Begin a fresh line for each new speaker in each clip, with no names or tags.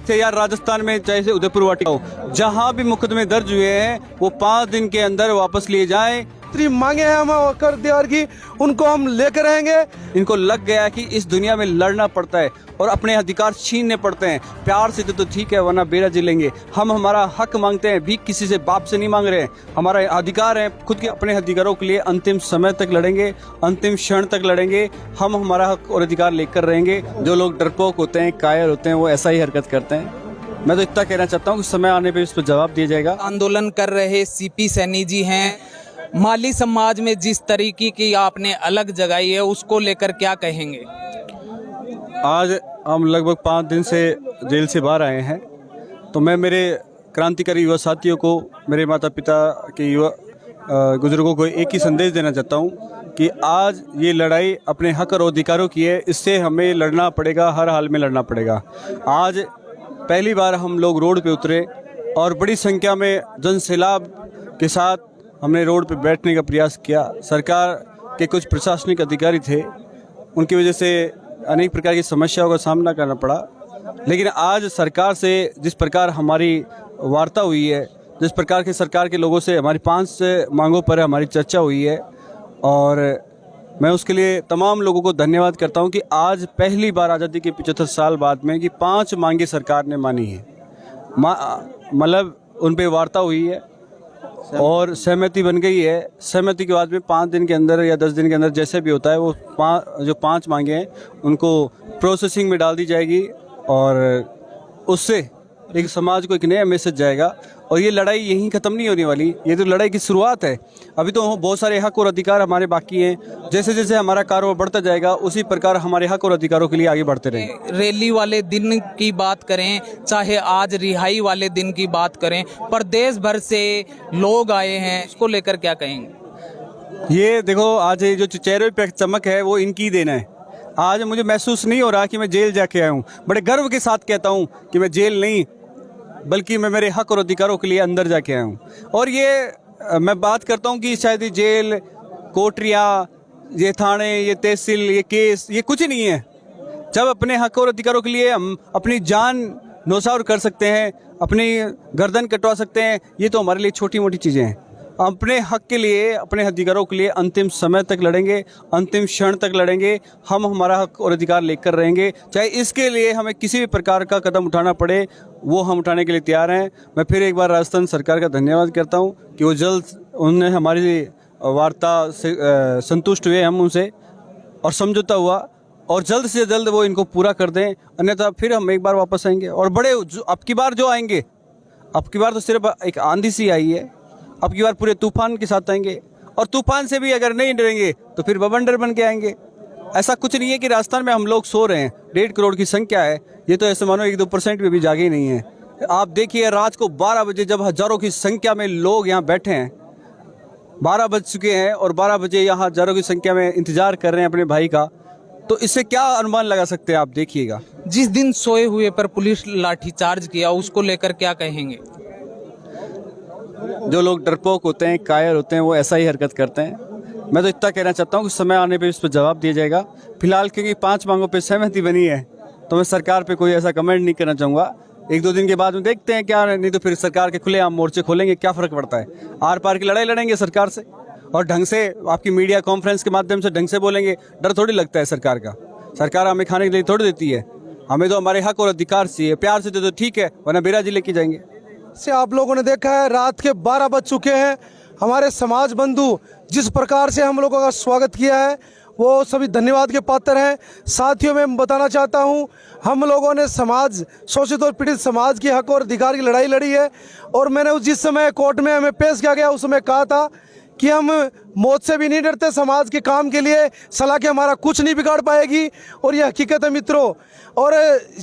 थे यार राजस्थान में, चाहे से उदयपुर वाटिका हो, जहां भी मुकदमे दर्ज हुए हैं वो 5 दिन के अंदर वापस लिए जाएं।
जितनी मांगे हैं हम कर दियार की, उनको हम लेकर रहेंगे।
इनको लग गया है कि इस दुनिया में लड़ना पड़ता है और अपने अधिकार छीनने पड़ते हैं। प्यार से तो ठीक है, वरना बेरा जी लेंगे। हम हमारा हक मांगते हैं, भीख किसी से बाप से नहीं मांग रहे हैं। हमारा अधिकार है, खुद के अपने अधिकारों के लिए अंतिम समय तक लड़ेंगे, अंतिम क्षण तक लड़ेंगे। हम हमारा हक और अधिकार लेकर रहेंगे। जो लोग डरपोक होते हैं, कायर होते हैं, वो ऐसा ही हरकत करते हैं। मैं तो इतना कहना चाहता हूँ कि समय आने पर इस पर जवाब दिया जाएगा।
आंदोलन कर रहे सीपी सैनी जी हैं, माली समाज में जिस तरीके की आपने अलग जगाई है उसको लेकर क्या कहेंगे?
आज हम लगभग 5 दिन से जेल से बाहर आए हैं, तो मैं मेरे क्रांतिकारी युवा साथियों को, मेरे माता पिता के युवा बुजुर्गों को एक ही संदेश देना चाहता हूँ कि आज ये लड़ाई अपने हक और अधिकारों की है। इससे हमें लड़ना पड़ेगा, हर हाल में लड़ना पड़ेगा। आज पहली बार हम लोग रोड पे उतरे और बड़ी संख्या में जनसैलाब के साथ हमने रोड पे बैठने का प्रयास किया। सरकार के कुछ प्रशासनिक अधिकारी थे, उनकी वजह से अनेक प्रकार की समस्याओं का सामना करना पड़ा। लेकिन आज सरकार से जिस प्रकार हमारी वार्ता हुई है, जिस प्रकार के सरकार के लोगों से हमारी 5 मांगों पर हमारी चर्चा हुई है, और मैं उसके लिए तमाम लोगों को धन्यवाद करता हूं कि आज पहली बार आज़ादी के 75 साल बाद में कि 5 मांगे सरकार ने मानी है। मतलब उन पर वार्ता हुई है और सहमति बन गई है। सहमति के बाद में 5 दिन के अंदर या 10 दिन के अंदर जैसे भी होता है, वो जो 5 मांगे हैं उनको प्रोसेसिंग में डाल दी जाएगी और उससे एक समाज को एक नया मैसेज जाएगा। और ये लड़ाई यहीं ख़त्म नहीं होने वाली, ये तो लड़ाई की शुरुआत है। अभी तो बहुत सारे हक और अधिकार हमारे बाकी हैं। जैसे जैसे हमारा कारोबार बढ़ता जाएगा उसी प्रकार हमारे हक और अधिकारों के लिए आगे बढ़ते रहेंगे।
रैली वाले दिन की बात करें, चाहे आज रिहाई वाले दिन की बात करें, प्रदेश भर से लोग आए हैं, इसको लेकर क्या कहेंगे?
ये देखो, आज जो चेहरे पे चमक है वो इनकी देन है। आज मुझे महसूस नहीं हो रहा कि मैं जेल जाके आया हूँ। बड़े गर्व के साथ कहता हूँ कि मैं जेल नहीं, बल्कि मैं मेरे हक और अधिकारों के लिए अंदर जाके आया हूँ। और ये मैं बात करता हूँ कि शायद ये जेल, कोठरियाँ, ये थाने, ये तहसील, ये केस, ये कुछ नहीं है। जब अपने हक और अधिकारों के लिए हम अपनी जान न्योछावर कर सकते हैं, अपनी गर्दन कटवा सकते हैं, ये तो हमारे लिए छोटी मोटी चीज़ें हैं। अपने हक के लिए, अपने अधिकारों के लिए अंतिम समय तक लड़ेंगे, अंतिम क्षण तक लड़ेंगे। हम हमारा हक और अधिकार लेकर रहेंगे, चाहे इसके लिए हमें किसी भी प्रकार का कदम उठाना पड़े, वो हम उठाने के लिए तैयार हैं। मैं फिर एक बार राजस्थान सरकार का धन्यवाद करता हूँ कि वो जल्द उन्होंने हमारी वार्ता से संतुष्ट हुए, हम उनसे और समझौता हुआ, और जल्द से जल्द वो इनको पूरा कर दें। अन्यथा फिर हम एक बार वापस आएंगे। और बड़े अब की बार जो आएंगे, अब की बार तो सिर्फ एक आंधी सी आई है, अब की बार पूरे तूफान के साथ आएंगे। और तूफान से भी अगर नहीं डरेंगे तो फिर बवंडर बन के आएंगे। ऐसा कुछ नहीं है कि राजस्थान में हम लोग सो रहे हैं। 1.5 करोड़ की संख्या है, ये तो ऐसे मानो 1-2% में भी जागे ही नहीं है। आप देखिए, रात को 12 बजे जब हजारों की संख्या में लोग यहाँ बैठे हैं, 12 बज चुके हैं और 12 बजे यहाँ हजारों की संख्या में इंतजार कर रहे हैं अपने भाई का, तो इससे क्या अनुमान लगा सकते हैं आप? देखिएगा,
जिस दिन सोए हुए पर पुलिस लाठीचार्ज किया, उसको लेकर क्या कहेंगे?
जो लोग डरपोक होते हैं, कायर होते हैं, वो ऐसा ही हरकत करते हैं। मैं तो इतना कहना चाहता हूँ कि समय आने पे इस पर जवाब दिया जाएगा। फिलहाल क्योंकि 5 मांगों पे सहमति बनी है, तो मैं सरकार पे कोई ऐसा कमेंट नहीं करना चाहूँगा। 1-2 दिन के बाद में देखते हैं क्या, नहीं तो फिर सरकार के खुलेआम मोर्चे खोलेंगे। क्या फ़र्क पड़ता है, आर पार की लड़ाई लड़ेंगे सरकार से, और ढंग से आपकी मीडिया कॉन्फ्रेंस के माध्यम से ढंग से बोलेंगे। डर थोड़ी लगता है सरकार का। सरकार हमें खाने के लिए थोड़ी देती है, हमें तो हमारे हक और अधिकार चाहिए। प्यार से दे तो ठीक है, वरना बेरा जी लेके जाएंगे।
से आप लोगों ने देखा है, रात के 12 बज चुके हैं। हमारे समाज बंधु जिस प्रकार से हम लोगों का स्वागत किया है, वो सभी धन्यवाद के पात्र हैं। साथियों, मैं बताना चाहता हूं, हम लोगों ने समाज, शोषित और पीड़ित समाज की हक और अधिकार की लड़ाई लड़ी है। और मैंने जिस समय कोर्ट में हमें पेश किया गया, उस समय कहा था कि हम मौत से भी नहीं डरते, समाज के काम के लिए सलाह के हमारा कुछ नहीं बिगाड़ पाएगी। और ये हकीकत है मित्रों। और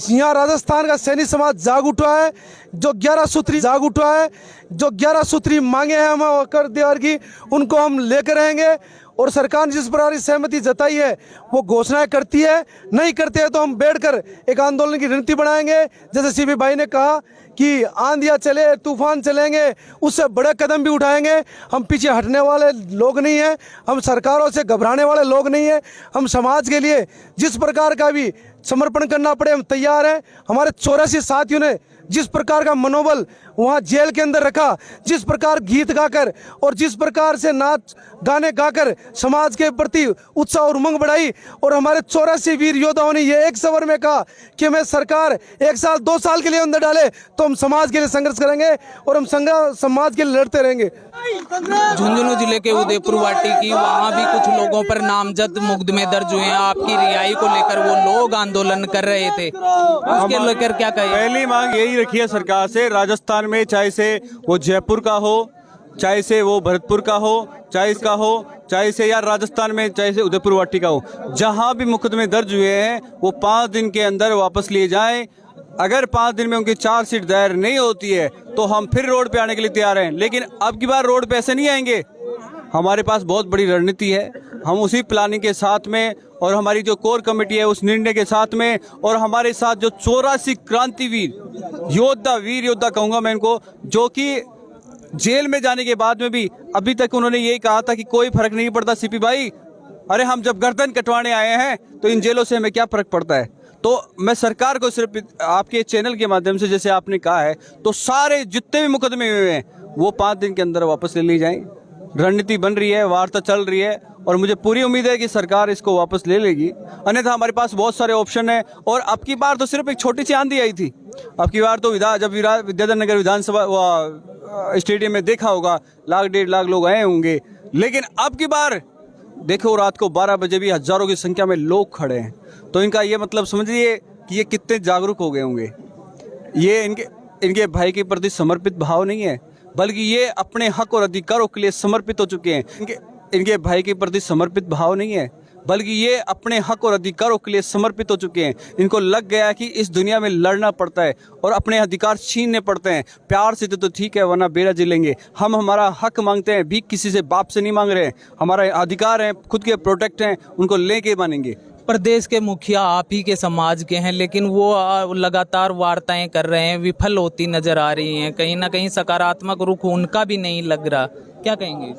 यहाँ राजस्थान का सैनिक समाज जाग उठा है, जो 11 सूत्री जाग उठा है, जो 11 सूत्री मांगे हैं हम कर दियार की, उनको हम लेकर रहेंगे। और सरकार ने जिस प्रकार की सहमति जताई है, वो घोषणाएं करती है, नहीं करते हैं तो हम बैठकर एक आंदोलन की रणनीति बनाएंगे। जैसे सीपी भाई ने कहा कि आंधियाँ चले, तूफान चलेंगे, उससे बड़े कदम भी उठाएंगे। हम पीछे हटने वाले लोग नहीं हैं, हम सरकारों से घबराने वाले लोग नहीं हैं। हम समाज के लिए जिस प्रकार का भी समर्पण करना पड़े हम तैयार हैं। हमारे 84 साथियों ने जिस प्रकार का मनोबल वहाँ जेल के अंदर रखा, जिस प्रकार गीत गाकर और जिस प्रकार से नाच गाने गाकर समाज के प्रति उत्साह और उमंग बढ़ाई, और हमारे 84 वीर योद्धाओं ने ये एक सवर में कहा कि हमें सरकार 1 साल 2 साल के लिए अंदर डाले तो हम समाज के लिए संघर्ष करेंगे और हम समाज के लिए लड़ते रहेंगे।
झुंझुनू जिले के उदयपुर वाटी की वहाँ भी कुछ लोगों पर नामजद मुकदमे दर्ज हुए हैं। आपकी रिहाई को लेकर वो लोग आंदोलन कर रहे थे, उसके लेकर क्या कहें?
पहली मांग यही रखी है सरकार से, राजस्थान में चाहे से वो जयपुर का हो, चाहे से वो भरतपुर का हो, चाहे इसका हो, चाहे से यार राजस्थान में चाहे से उदयपुर वाटी का हो, जहां भी मुकदमे दर्ज हुए हैं वो 5 दिन के अंदर वापस लिए जाएं। अगर 5 दिन में उनकी चार्जशीट दायर नहीं होती है तो हम फिर रोड पे आने के लिए तैयार हैं। लेकिन अब की बार रोड पे ऐसे नहीं आएंगे, हमारे पास बहुत बड़ी रणनीति है। हम उसी प्लानिंग के साथ में और हमारी जो कोर कमेटी है उस निर्णय के साथ में, और हमारे साथ जो 84 क्रांतिवीर योद्धा, वीर योद्धा कहूँगा मैं इनको, जो कि जेल में जाने के बाद में भी अभी तक उन्होंने यही कहा था कि कोई फर्क नहीं पड़ता सीपी भाई, अरे हम जब गर्दन कटवाने आए हैं तो इन जेलों से हमें क्या फर्क पड़ता है। तो मैं सरकार को सिर्फ आपके चैनल के माध्यम से, जैसे आपने कहा है, तो सारे जितने भी मुकदमे हुए हैं वो 5 दिन के अंदर वापस ले ली जाएं। रणनीति बन रही है, वार्ता चल रही है और मुझे पूरी उम्मीद है कि सरकार इसको वापस ले लेगी। अन्यथा हमारे पास बहुत सारे ऑप्शन है। और अब की बार तो सिर्फ एक छोटी सी आंधी आई थी, अब की बार तो जब विद्याधर नगर विधानसभा स्टेडियम में देखा होगा 1.5 लाख लोग आए होंगे, लेकिन अब की बार देखो रात को 12 बजे भी हजारों की संख्या में लोग खड़े हैं। तो इनका ये मतलब समझिए कि ये कितने जागरूक हो गए होंगे। ये इनके भाई के प्रति समर्पित भाव नहीं है, बल्कि ये अपने हक और अधिकारों के लिए समर्पित हो चुके हैं। इनके भाई के प्रति समर्पित भाव नहीं है, बल्कि ये अपने हक और अधिकारों के लिए समर्पित हो चुके हैं। इनको लग गया है कि इस दुनिया में लड़ना पड़ता है और अपने अधिकार छीनने पड़ते हैं। प्यार से तो ठीक है, वरना बेरा जी लेंगे। हम हमारा हक मांगते हैं, भीख किसी से बाप से नहीं मांग रहे हैं। हमारा अधिकार है, खुद के प्रोटेक्ट हैं, उनको लेके मानेंगे।
प्रदेश के मुखिया आप ही के समाज के हैं, लेकिन वो लगातार वार्ताएं कर रहे हैं, विफल होती नजर आ रही हैं। कहीं ना कहीं सकारात्मक रुख उनका भी नहीं लग रहा, क्या कहेंगे?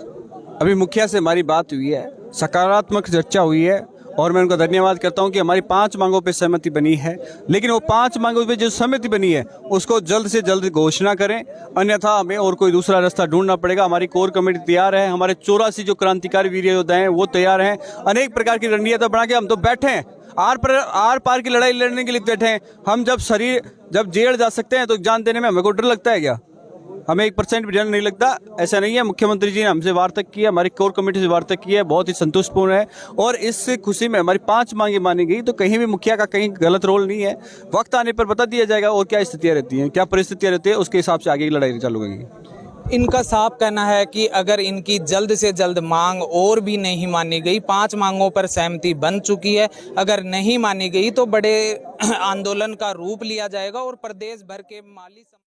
अभी मुखिया से हमारी बात हुई है, सकारात्मक चर्चा हुई है और मैं उनका धन्यवाद करता हूं कि हमारी 5 मांगों पे सहमति बनी है। लेकिन वो 5 मांगों पे जो सहमति बनी है उसको जल्द से जल्द घोषणा करें, अन्यथा हमें और कोई दूसरा रास्ता ढूंढना पड़ेगा। हमारी कोर कमेटी तैयार है, हमारे 84 जो क्रांतिकारी वीर योद्धा हैं वो तैयार हैं। अनेक प्रकार की रणनीतियां बना के हम तो बैठे हैं, आर पार की लड़ाई लड़ने के लिए बैठे हैं। हम जब जेल जा सकते हैं तो एग्जाम देने में हमें को डर लगता है क्या? हमें 1% भी डर नहीं लगता, ऐसा नहीं है। मुख्यमंत्री जी ने हमसे वार्ता की है, हमारी कोर कमेटी से वार्ता की है, बहुत ही संतुष्टपूर्ण है और इस खुशी में हमारी 5 मांगे मानी गई। तो कहीं भी मुखिया का कहीं गलत रोल नहीं है। वक्त आने पर बता दिया जाएगा और क्या स्थितियां रहती हैं, क्या परिस्थितियां रहती है, उसके हिसाब से आगे की लड़ाई चालू होगी।
इनका साफ कहना है कि अगर इनकी जल्द से जल्द मांग और भी नहीं मानी गई, 5 मांगों पर सहमति बन चुकी है, अगर नहीं मानी गई तो बड़े आंदोलन का रूप लिया जाएगा और प्रदेश भर के माली